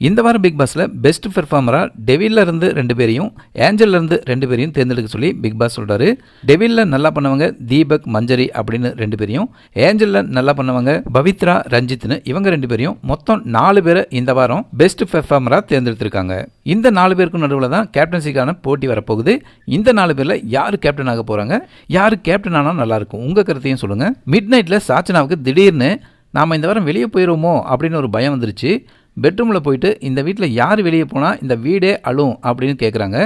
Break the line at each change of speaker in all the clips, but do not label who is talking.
இந்த வாரம் பிக் பாஸ்ல பெஸ்ட் பெர்ஃபார்மரா டெவில்ல இருந்து 2 பேரையும் ஏஞ்சல்ல இருந்து 2 பேரையும் தேர்ந்தெடுக்க சொல்லி பிக் பாஸ் சொல்றாரு. டெவில்ல நல்லா பண்ணவங்க தீபக், மஞ்சரி அப்படின்னு 2 பேரையும், ஏஞ்சல்ல நல்லா பண்ணவங்க பவித்ரா, ரஞ்சித்னு இவங்க 2 பேரையும் மொத்தம் 4 பேரை இந்த வாரம் பெஸ்ட் பெர்ஃபார்மரா தேர்ந்தெடுத்திருக்காங்க. இந்த 4 பேருக்கு நடுவில் தான் கேப்டன்சிக்கான போட்டி வரப்போகுது. இந்த 4 பேர்ல யாரு கேப்டன் ஆக போறாங்க, யாரு கேப்டன் ஆனா நல்லா இருக்கும், உங்க கருத்தையும் சொல்லுங்க. மிட் நைட்ல சாச்சனாவுக்கு திடீர்னு நாம இந்த வாரம் வெளியே போயிடுவோமோ அப்படின்னு ஒரு பயம் வந்துருச்சு. பெட்ரூமில் போயிட்டு இந்த வீட்டில் யார் வெளியே போனால் இந்த வீடே அழும் அப்படின்னு கேட்குறாங்க.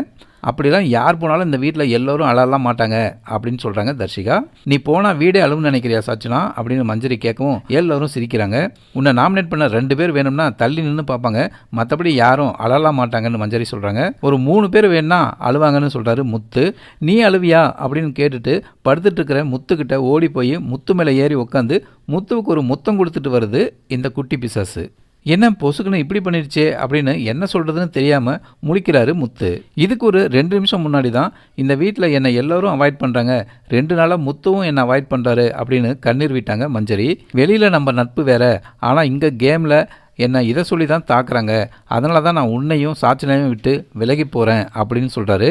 அப்படிலாம் யார் போனாலும் இந்த வீட்டில் எல்லோரும் அழலாம் மாட்டாங்க அப்படின்னு சொல்கிறாங்க தர்ஷிகா. நீ போனால் வீடே அழும்னு நினைக்கிறியா சாச்சனா அப்படின்னு மஞ்சரி கேட்கவும் எல்லோரும் சிரிக்கிறாங்க. உன்னை நாமினேட் பண்ண 2 பேர் வேணும்னா தள்ளி நின்று பார்ப்பாங்க, மற்றபடி யாரும் அழலாம் மாட்டாங்கன்னு மஞ்சரி சொல்கிறாங்க. ஒரு 3 பேர் வேணும்னா அழுவாங்கன்னு சொல்கிறாரு முத்து. நீ அழுவியா அப்படின்னு கேட்டுட்டு படுத்துட்டு இருக்கிற முத்துக்கிட்ட ஓடி போய் முத்து மேலே ஏறி உட்காந்து முத்துவுக்கு ஒரு முத்தம் கொடுத்துட்டு வருது இந்த குட்டி பிசாசு. என்ன பொசுக்குன்னு இப்படி பண்ணிடுச்சே அப்படின்னு என்ன சொல்கிறதுன்னு தெரியாமல் முழிக்கிறாரு முத்து. இதுக்கு ஒரு 2 நிமிஷம் முன்னாடி தான் இந்த வீட்டில் என்னை எல்லோரும் அவாய்ட் பண்ணுறாங்க, 2 நாளாக முத்துவும் என்னை அவாய்ட் பண்ணுறாரு அப்படின்னு கண்ணீர் விட்டாங்க மஞ்சரி. வெளியில் நம்ம நட்பு வேற, ஆனால் இங்கே கேமில் என்னை இதை சொல்லி தான் தாக்குறாங்க, அதனால தான் நான் உன்னையும் சாச்சனையும் விட்டு விலகி போகிறேன் அப்படின்னு சொல்கிறாரு.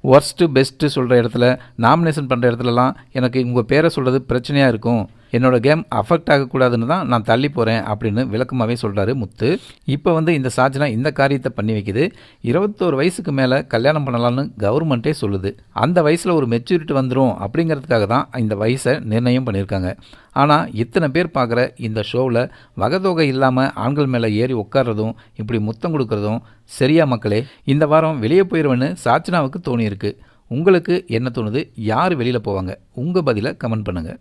ஒர்ஸ்ட்டு பெஸ்ட்டு சொல்கிற இடத்துல, நாமினேஷன் பண்ணுற இடத்துலலாம் எனக்கு உங்கள் பேரை சொல்கிறது பிரச்சனையாக இருக்கும், என்னோடய கேம் அஃபெக்ட் ஆகக்கூடாதுன்னு தான் நான் தள்ளி போகிறேன் அப்படின்னு விளக்கமாகவே சொல்கிறாரு முத்து. இப்போ இந்த சாச்சனா இந்த காரியத்தை பண்ணி வைக்குது. 21 வயசுக்கு மேலே கல்யாணம் பண்ணலான்னு கவர்மெண்ட்டே சொல்லுது. அந்த வயசில் ஒரு மெச்சூரிட்டி வந்துடும் அப்படிங்கிறதுக்காக தான் இந்த வயசை நிர்ணயம் பண்ணியிருக்காங்க. ஆனால் இத்தனை பேர் பார்க்குற இந்த ஷோவில் வகைதொகை இல்லாமல் ஆண்கள் மேலே ஏறி உட்கார்றதும் இப்படி முத்தம் கொடுக்கறதும் சரியா மக்களே? இந்த வாரம் வெளியே போயிடுவேன்னு சாச்சனாவுக்கு தோணியிருக்கு. உங்களுக்கு என்ன தோணுது? யார் வெளியில் போவாங்க? உங்கள் பதிலை கமெண்ட் பண்ணுங்கள்.